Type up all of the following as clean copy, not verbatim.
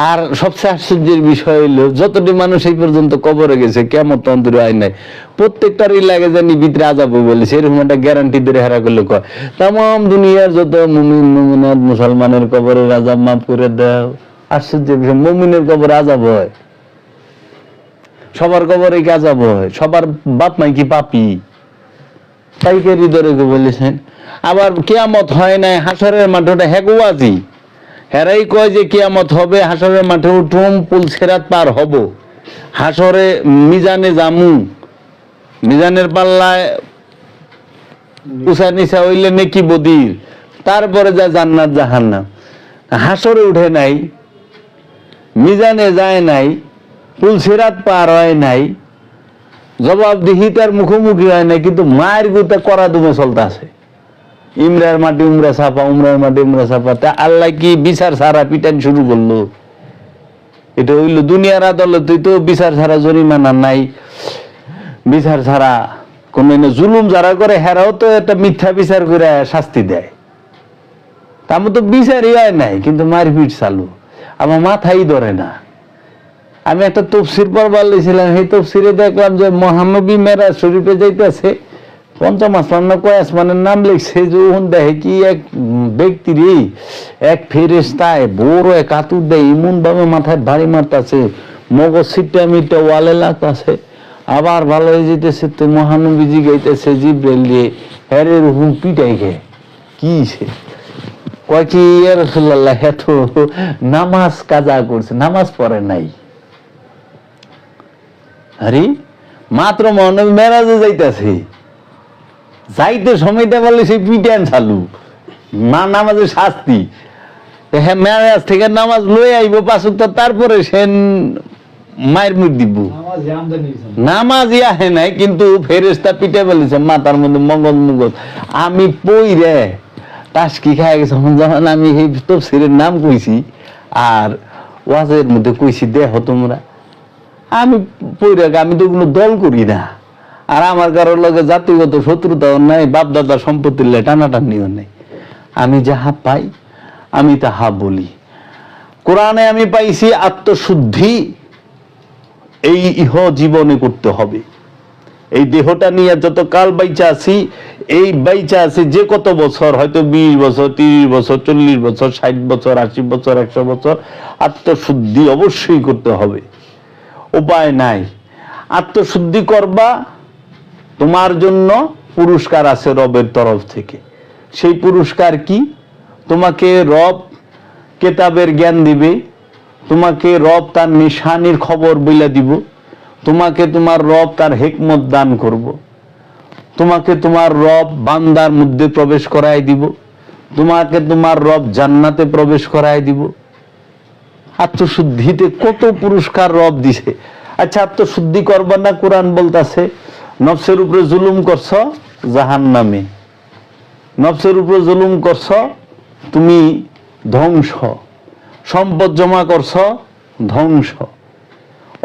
আর সবচেয়ে আশ্চর্যের বিষয় হইলো যতটি মানুষ এই পর্যন্ত কবরে গেছে কিয়ামত অন্তরে আয় নাই, প্রত্যেকটারই লাগে জানি ভিতরে আযাব বলেছে, এরকম একটা গ্যারান্টি ধরে হারা করলে কয় তামাম দুনিয়ার যত মুমিন মুমিনাত মুসলমানের কবরের আযাব মাফ করে দাও। আশ্চর্যের বিষয়, মুমিনের কবরে আযাব হয়, সবার কবরে কি আযাব হয়? সবার বাপ মাই কি পাপী? পাইকারি দরে বলেছেন। আবার কিয়ামত হয় নাই, হাসরের মাঠে হেগুয়াজি হেরাই কয় যে কিয়ামত হবে, হাসরের মাঠে উঠুম, পুল সিরাত পার হব, হাসরে মিজানে জামু, মিজানের পাল্লায় উষা নিশা হইলে নেকি বদির, তারপরে যা জান্নাত জাহান্নাম। হাসরে উঠে নাই, মিজানে যায় নাই, পুল সিরাত পার হয় নাই, জবাবদিহিতার মুখোমুখি হয় নাই, কিন্তু মায়ের গুতা করা দুমে চলতে আছে। ইমরার মাটি উমরা ছাপা, উমরার মাটি উমরা ছাপা। তা আল্লাহ কি বিচার ছাড়া পিটান শুরু করলো? এটা হইল দুনিয়ার আদালতে তো বিচার ছাড়া জরিমানা নাই, বিচার ছাড়া কোন জুলুম যারা করে হেরাও তো একটা মিথ্যা বিচার করে শাস্তি দেয়। তার মতো বিচারই হয় নাই, কিন্তু মারপিট চালু, আমার মাথাই ধরে না। আমি একটা তফসির পড়বার লেছিলাম, সেই তফসিরে দেখলাম যে মহানবী মেরাজ শরীফে যাইতেছে, পঞ্চম আসমান না কয় আসমানের নাম লিখছে, যখন দেখে কি এক ব্যক্তির এক ফেরেশতায় বড় এক আতুর দেয়, ইমন ভাবে মাথায় ভারী মারতেছে, মগজ ছিটটা মিটটা ওয়ালে লাগতেছে, আবার ভালো হয়ে যেতেছে। তো মহানবীজি গাইতেছে জিব্রাইল দিয়ে, হ্যারে রকম পিটাই খেয়ে কি সে কয় কি ইয়া রাসূলুল্লাহ, এত নামাজ কাজা করছে, নামাজ পড়ে নাই। আরে মাত্র মহানবী মেরাজে যাইতেছে, যাইতে সময়টা বললে সেই পিটান চালু, মা নামাজের শাস্তি। হ্যাঁ, মেরাজ থেকে নামাজ লই আইব পাঁচ ওয়াক্ত, তারপরে সে মায়ের মুখ দিব। নামাজ আহে নাই, কিন্তু ফেরেশতা পিটে বলেছে মাথার মধ্যে মগজ মুগজ। আমি পই রে টাসকি খাই গেছে, যখন আমি এই তফসিরের নাম কইছি আর ওয়াজের মধ্যে কইছি, দেখো তোমরা আমি পই রে, আমি তো কোনো দল করি না, আর আমার কারোর লগে জাতিগত শত্রুতাও নাই, বাপ দাদা সম্পত্তির টানাটানিও নাই। আমি যাহা পাই আমি তাহা বলি। কোরআনে আমি পাইছি আত্মশুদ্ধি এই ইহ জীবনে করতে হবে। এই দেহটা নিয়ে যত কাল বাইচা আছি, এই বাইচা আছি যে কত বছর, হয়তো 20 বছর, 30 বছর, 40 বছর, 60 বছর, 80 বছর, 100 বছর, আত্মশুদ্ধি অবশ্যই করতে হবে, উপায় নাই। আত্মশুদ্ধি করবা, তোমার জন্য পুরস্কার আছে রবের তরফ থেকে। সেই পুরস্কার কি? তোমাকে রব কেতাবের জ্ঞান দিবে, তোমাকে রব তার নিশানির খবর বইলা দিব, তোমাকে তোমার রব তার হিকমত দান করব, তোমাকে তোমার রব বান্দার মধ্যে প্রবেশ করায় দিব, তোমাকে তোমার রব জান্নাতে প্রবেশ করায় দিব। আত্মশুদ্ধিতে কত পুরস্কার রব দিছে। আচ্ছা, আত্মশুদ্ধি করবা না? কোরআন বলতাছে নফসের উপরে জুলুম করছ, জাহান্নামে। নফসের উপরে জুলুম করছ, তুমি ধ্বংস। সম্পদ জমা করছ, ধ্বংস।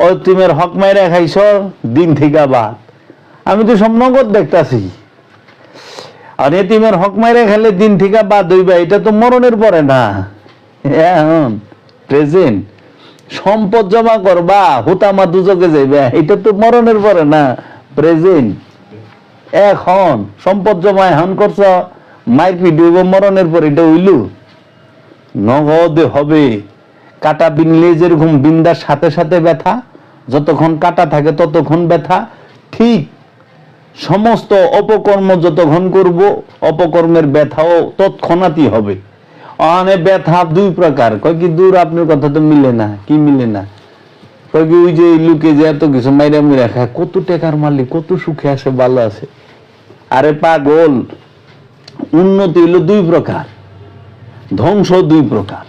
অতিমের হক মাইরা খাইছ, দিন থেকে বাদ। আমি তো সব নগদ দেখতাছি। আর এতিমের হক মাইরা খেলে দিন থেকে বাদ হইবা, এটা তো মরণের পরে না, এখন প্রেজেন্ট। সম্পদ জমা করবা, হুতামা দুজকে যাইবে, এটা তো মরণের পরে না, প্রেজেন্ট। এখন সম্পদ জমা এখন করছ, মাইরপিট হইব মরণের পর, এটা হইল নগদে হবে। কাটা বিনলে যেরকম বিন্দার সাথে সাথে ব্যথা, যতক্ষণ কাটা থাকে ততক্ষণ ব্যথা, ঠিক সমস্ত অপকর্ম যতক্ষণ করব, অপকর্মের ব্যথাও তৎক্ষণাৎই হবে। অনে ব্যথা দুই প্রকার। কয় কি দূর, আপনার কথা তো মিলে না। কি মিলে না? কয় কি ওই যে লোকে যে এত কিছু মাইরা মুইরা খায়, কত টাকার মালিক, কত সুখে আছে, ভালো আছে। আরে পাগল, উন্নতি হইল দুই প্রকার, ধ্বংস দুই প্রকার।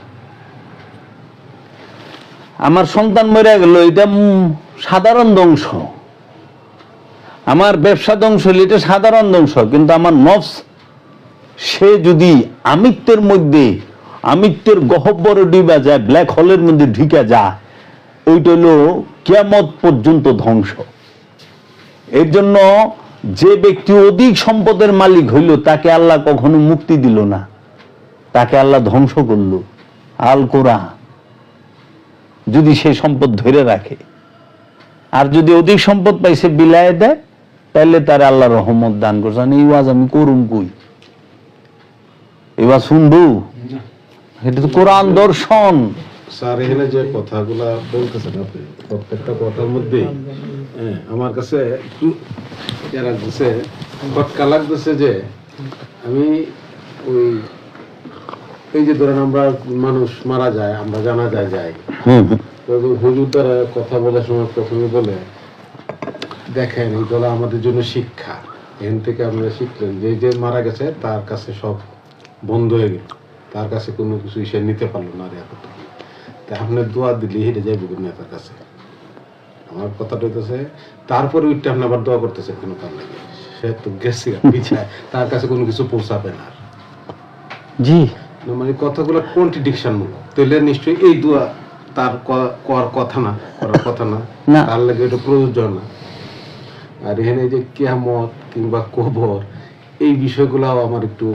আমার সন্তান মরে গেল, এটা সাধারণ ধ্বংস। আমার ব্যবসা ধ্বংস হইল, এটা সাধারণ ধ্বংস। কিন্তু আমার নফস, সে যদি আমিত্বের মধ্যে, আমিত্বের গহ্বরে ডুবা যায়, ব্ল্যাক হোলের মধ্যে ঢুকে যায়, ওইটা হলো কিয়ামত পর্যন্ত ধ্বংস। এর জন্য যে ব্যক্তি অধিক সম্পদের মালিক হইল, তাকে আল্লাহ কখনো মুক্তি দিল না, তাকে আল্লাহ ধ্বংস করল। আল কোরআন যদি সে সম্পদ ধরে রাখে, আর যদি অধিক সম্পদ পাইছে বিলায় দেয়, তাহলে তার আল্লাহ রহমত দান করছেন। এই ওয়াজ আমি করুম কই? এবার শুনবো, এটা তো কোরআন দর্শন। স্যার এখানে যে কথাগুলা বলতেছেন আপনি, প্রত্যেকটা কথার মধ্যে আমার কাছে একটু লাগতেছে, খটকা লাগতেছে যে আমি ওই এই যে ধরেন আমরা মানুষ মারা যায়, আমরা জানা যায় যাই, হুজুর দ্বারা কথা বলার সময় প্রথমে বলে দেখেন এইগুলো আমাদের জন্য শিক্ষা। এখান থেকে আমরা শিখলেন যে যে মারা গেছে তার কাছে সব বন্ধ হয়ে গেল, তার কাছে কোনো কিছু সে নিতে পারলো না। আর এত তা আপনার দোয়া দিলে হেঁটে যাইব নেতার কাছে। আমার কথাটা হইতেছে তারপরে ওইটা আপনি আবার দোয়া করতেছেন কেন? তার লাগে সে তো গেছে পিছায়, তার কাছে কোনো কিছু পৌঁছাবে না। জি, মানে কথাগুলো কন্ট্রাডিকশন মূলক, তাহলে নিশ্চয়ই এই দোয়া তার করার কথা না, তার লাগে এটা প্রযোজ্য না। আর এখানে যে কিয়ামত কিংবা কবর এই বিষয়গুলো আমার একটু